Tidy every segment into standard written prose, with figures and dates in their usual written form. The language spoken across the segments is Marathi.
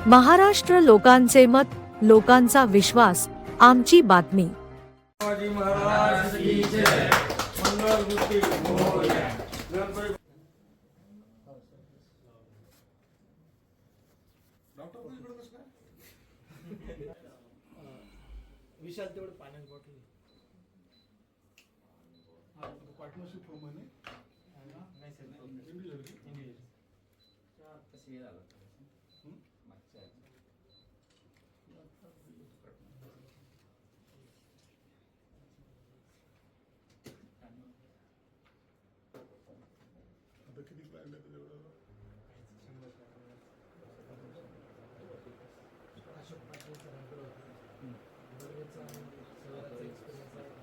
महाराष्ट्र लोकांचे मत, लोकांचा विश्वास, आमची बातमी. शिवाजी महाराज की जय. मंगलमूर्ती मोरया. गणपती डॉक्टर कोण इकडे कसं काय विशाल तेवढं पाण्यात बॉटल पार्टनरशिप प्रमाणे नाही सर इंडिव्हिज्युअली तसं हे झालं आता किती क्लायंट आहे तुझ्याकडे? अशोक पाटील सरांकडे होतं बरोबरचा सरांचा एक्सपिरियन्स आहे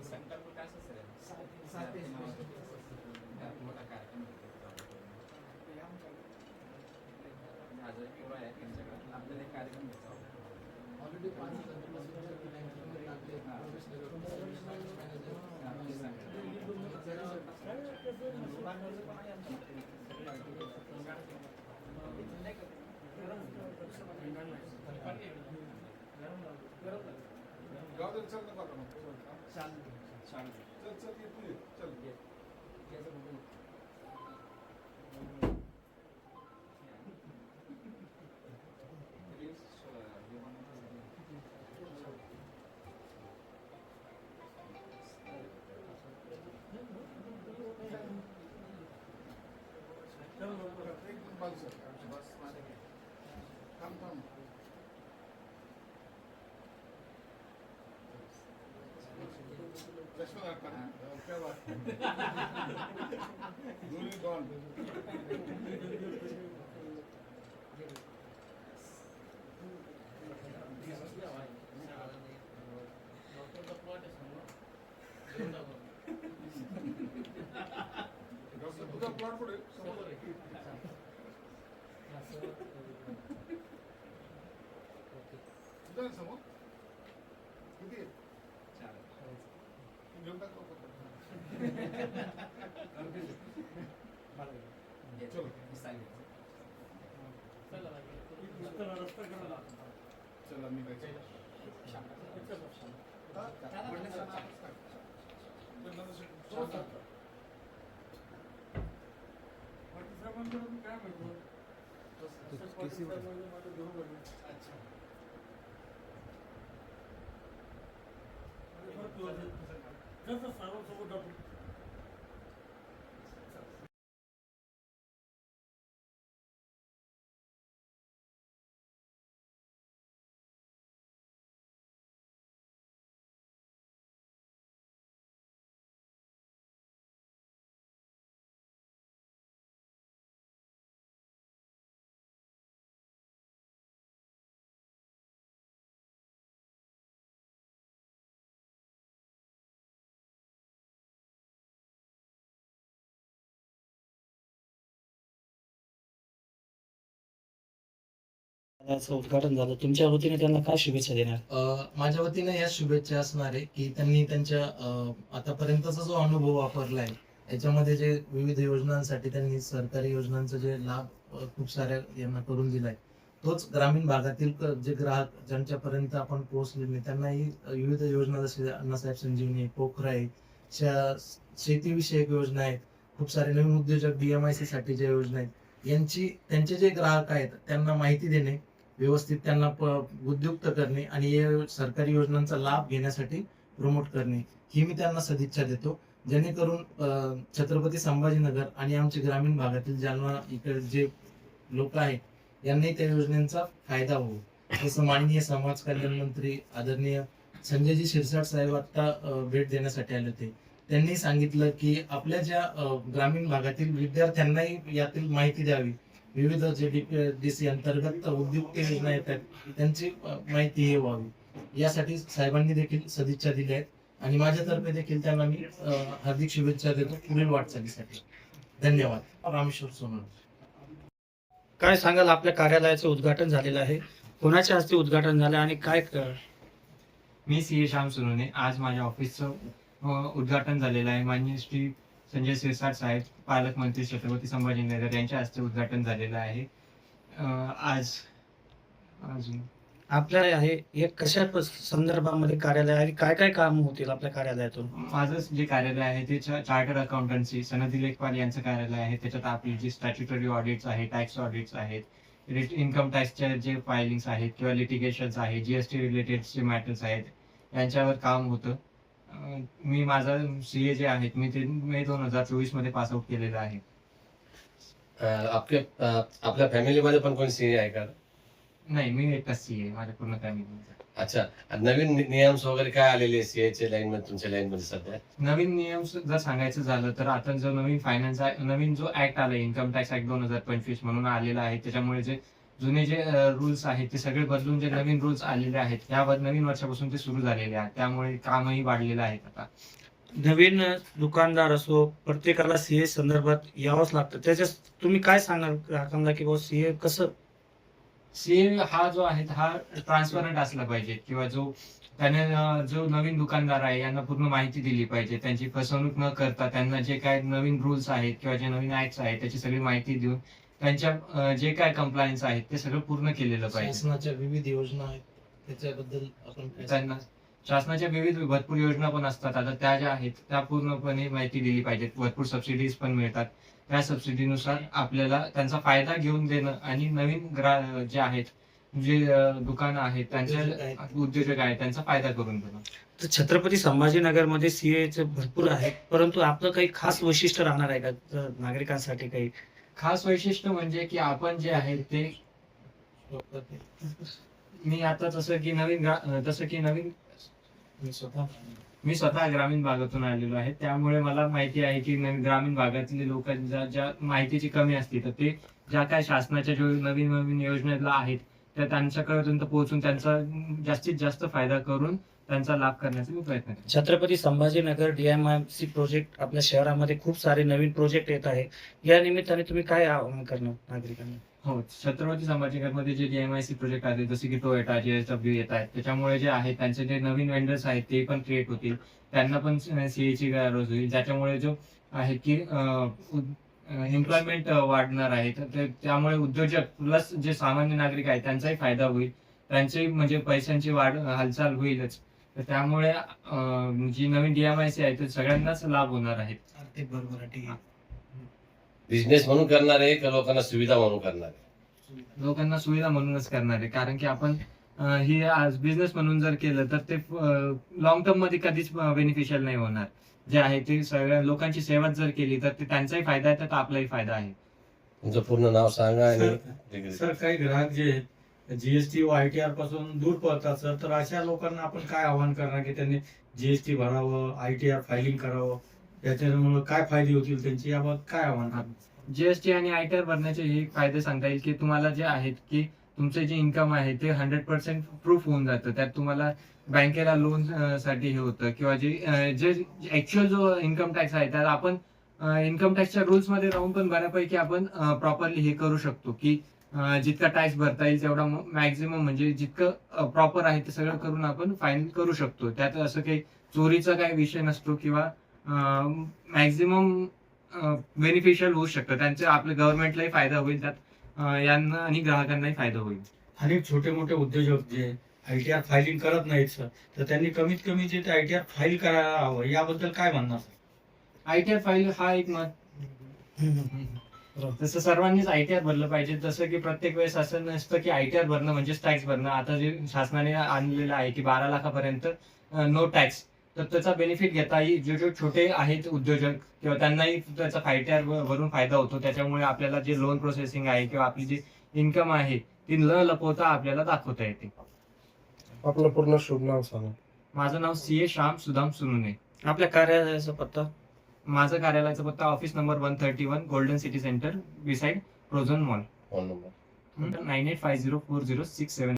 संकल्प काय सर मोठा कार्यक्रम हजार किंवा आहे त्यांच्याकडे आपल्याला कार्यक्रम घ्यायचा ऑलरेडी 5 गाव चल नका करू. शांत चल चल ये तू ये. चल ये. एकदम बाजू सर. थांब थांब. लक्ष्मण आता क्या बात. दोन्ही डॉन. डॉक्टर तुझा प्लॉट पुढे समोर आहे. तुझा समोर किती आहे? घेऊन टाक लवकर. चलो चला मी काय त्याचं उद्घाटन झालं, तुमच्या वतीने त्यांना काय शुभेच्छा देणार? माझ्या वतीने या शुभेच्छा असणार आहे की त्यांनी त्यांच्या आतापर्यंतचा जो अनुभव वापरलाय याच्यामध्ये जे विविध योजनांसाठी त्यांनी सरकारी योजनांचा जे लाभ खूप साऱ्या यांना करून दिलाय, तोच ग्रामीण भागातील जे ग्राहक ज्यांच्यापर्यंत आपण पोहोचले नाही त्यांनाही विविध योजना जसे अण्णासाहेब संजीवनी, पोखराई, शेतीविषयक योजना आहेत, खूप सारे नवीन उद्योजक DMIC साठी ज्या योजना आहेत त्यांचे जे ग्राहक आहेत त्यांना माहिती देणे, व्यवस्थित त्यांना उद्युक्त करणे आणि या सरकारी योजनांचा लाभ घेण्यासाठी प्रमोट करणे ही मी त्यांना सदिच्छा देतो, जेणेकरून छत्रपती संभाजीनगर आणि आमचे ग्रामीण भागातील जालना इकडे जे लोक आहेत यांनाही त्या योजनेचा फायदा हो. जसं माननीय समाज कल्याण मंत्री आदरणीय संजयजी शिरसाट साहेब आता भेट देण्यासाठी आले होते, त्यांनी सांगितलं की आपल्या ज्या ग्रामीण भागातील विद्यार्थ्यांनाही यातील माहिती द्यावी. विविध जे डीसी अंतर्गत उद्युक्त योजना येतात त्यांची माहिती हे व्हावी, यासाठी साहेबांनी देखील सदिच्छा दिल्या आहेत आणि माझ्यातर्फे देखील त्यांना मी हार्दिक शुभेच्छा देतो पुढील वाटचालीसाठी. धन्यवाद. रामेश्वर सोनवणे. काय सांगाल, आपल्या कार्यालयाचं उद्घाटन झालेलं आहे, कोणाच्या हस्ते उद्घाटन झालं आणि काय मी सी श्याम सोनवणे. आज माझ्या ऑफिसचं उद्घाटन झालेलं आहे. माननीय श्री संजय सिरसाट साहेब, पालकमंत्री छत्रपती संभाजीनगर यांच्या हस्ते उद्घाटन झालेलं आहे. आज अजून आपल्या आहे हे कशा संदर्भामध्ये कार्यालय आहे, काय काय काम होतील आपल्या कार्यालयातून? माझं जे कार्यालय आहे ते चार्टर्ड अकाउंटन्सी सनदी लेखपाल यांचं कार्यालय आहे. त्याच्यात आपली जी स्टॅच्युटरी ऑडिट्स आहेत, टॅक्स ऑडिट्स आहेत, इन्कम टॅक्सच्या जे फायलिंग्स आहेत किंवा लिटिगेशन्स आहेत, जीएसटी रिलेटेड जे मॅटर्स आहेत यांच्यावर काम होतं. मी माझा CA जे आहेत मी ते मे 2024 मध्ये पास आउट केलेलं आहे. आपल्या फॅमिलीमध्ये पण कोणी सीए आहे का? नाही, मी एकटाच CA माझ्या पूर्ण फॅमिलीमध्ये. अच्छा, नवीन नियम वगैरे काय आलेले सीएच्या लाईन मध्ये, तुमच्या लाईन मध्ये सध्या? नवीन नियम जर सांगायचं झालं तर आता जो नवीन जो ऍक्ट आला, इन्कम टॅक्स ऍक्ट 2025 म्हणून आलेला आहे, त्याच्यामुळे जे जुने जे रूल्स आहेत ते सगळे बदलून जे नवीन रूल्स आलेले आहेत या नवीन वर्षापासून ते सुरू झालेले आहेत. त्यामुळे कामही वाढलेलं आहे. आता नवीन दुकानदार असो, प्रत्येकाला CA संदर्भात यावंच लागतं. त्याच्यात तुम्ही काय सांगणार ग्राहकांना की CA कसं? CA हा जो आहे हा ट्रान्सपरंट असला पाहिजे, किंवा त्याने जो नवीन दुकानदार आहे यांना पूर्ण माहिती दिली पाहिजे. त्यांची फसवणूक न करता त्यांना जे काय नवीन रूल्स आहेत किंवा जे नवीन ऍक्ट्स आहेत त्याची सगळी माहिती देऊन त्यांच्या जे काय कंप्लायन्स आहेत ते सगळं पूर्ण केलेलं पाहिजे. शासनाच्या विविध योजना आहेत त्याच्याबद्दल आपण काय त्यांना शासनाच्या विविध भरपूर योजना पण असतात. आता त्या ज्या आहेत त्या पूर्णपणे माहिती दिली पाहिजे. भरपूर सबसिडीज पण मिळतात. त्या सबसिडीनुसार आपल्याला त्यांचा फायदा घेऊन देणं आणि नवीन जे आहेत जे दुकानं आहेत त्यांच्या उद्योजक आहेत त्यांचा फायदा करून देणं. तर छत्रपती संभाजीनगरमध्ये CA भरपूर आहे, परंतु आपलं काही खास वैशिष्ट्य राहणार आहे का नागरिकांसाठी? काही खास वैशिष्ट्य म्हणजे की आपण जे आहे ते मी आता जसं की नवीन मी स्वतः ग्रामीण भागातून आलेलो आहे. त्यामुळे मला माहिती आहे की ग्रामीण भागातले लोकांच्या ज्या माहितीची कमी असते तर ते ज्या काय शासनाच्या जो नवीन योजनेला आहेत त्या त्यांच्यापर्यंत पोहोचून त्यांचा जास्तीत जास्त फायदा करून त्यांचा लाभ करण्याचा मी प्रयत्न करतो. छत्रपती संभाजीनगर DMIC प्रोजेक्ट आपल्या शहरामध्ये खूप सारे नवीन प्रोजेक्ट येत आहे, या निमित्ताने तुम्ही काय आवाहन करणार नागरिकांना? हो, छत्रपती संभाजीनगरमध्ये जे DMIC प्रोजेक्ट आहेत जसे की टोयोटा, JSW येत आहेत, त्याच्यामुळे जे आहेत त्यांचे जे नवीन वेंडर्स आहेत ते पण क्रिएट होतील. त्यांना पण CA ची गरज होईल, ज्याच्यामुळे जो आहे की एम्प्लॉयमेंट वाढणार आहे. तर त्यामुळे उद्योजक प्लस जे सामान्य नागरिक आहेत त्यांचाही फायदा होईल. त्यांची म्हणजे पैशांची हालचाल होईलच. तर त्यामुळे जी नवीन DMIC आहे ते सगळ्यांनाच लाभ होणार आहेत. आर्थिक भरभराटी बिझनेस म्हणून करणार आहे का लोकांना सुविधा म्हणून करणार आहे? लोकांना सुविधा म्हणूनच करणार आहे, कारण की आपण ही आज बिझनेस म्हणून जर केलं तर ते लॉंग टर्म मध्ये कधीच बेनिफिशियल नाही होणार. जे आहे ते सगळ्या लोकांची सेवा जर केली तर ते त्यांचाही फायदा आहे तर आपलाही फायदा आहे. तुमचं पूर्ण नाव सांगा आणि सर, काही ग्राहक जे आहेत GST व ITR पासून दूर पळतात सर, तर अशा लोकांना आपण काय आवाहन करणार की त्यांनी GST भरावं, ITR फायलिंग करावं, त्याच्यामुळे काय फायदे होतील त्यांची, याबाबत काय आवाहन करणार? GST आणि ITR भरण्याचे हे फायदे सांगता येईल की तुम्हाला जे आहेत की तुमचे जे इन्कम आहे ते 100% प्रूफ होऊन जातं. त्यात तुम्हाला बँकेला लोन साठी हे होतं, किंवा जे ऍक्च्युअल जो इन्कम टॅक्स आहे त्याला आपण इन्कम टॅक्सच्या रूल्स मध्ये राहून पण बऱ्यापैकी आपण प्रॉपरली हे करू शकतो की जितका टॅक्स भरता येईल तेवढा मॅक्झिमम म्हणजे जितकं प्रॉपर आहे ते सगळं करून आपण फाईन करू शकतो. त्यात असं काही चोरीचा काही विषय नसतो किंवा मॅक्झिमम बेनिफिशियल होऊ शकतं. त्यांचे आपल्या गव्हर्नमेंटलाही फायदा होईल, त्यात यांना आणि ग्राहकांनाही फायदा होईल. अनेक छोटे मोठे उद्योजक जे ITR फायलिंग करत नाहीत सर, तर त्यांनी कमीत कमी जे ITR फाईल करायला हवं, याबद्दल काय म्हणणार सर? ITR फाईल हा एक तसं सर्वांनीच ITR भरलं पाहिजे. जसं की प्रत्येक वेळेस असं नसतं की ITR भरणं म्हणजे टॅक्स भरणं. आता जे शासनाने आणलेलं आहे की 12 लाखापर्यंत नो टॅक्स, तर त्याचा बेनिफिट घेता येईल. जे छोटे आहेत उद्योजक किंवा त्यांनाही त्याचा ITR भरून फायदा होतो. त्याच्यामुळे आपल्याला जे लोन प्रोसेसिंग आहे किंवा आपली जी इन्कम आहे ती न लपवता आपल्याला दाखवता येते. आपलं पूर्ण शुभ नाव सांगा. माझं नाव CA श्याम सुदाम सुनुने. आपल्या कार्यालयाचा पत्ता? माझं कार्यालयाचा पत्ता office number 131 golden city centre beside Prozone mall, phone number 98504067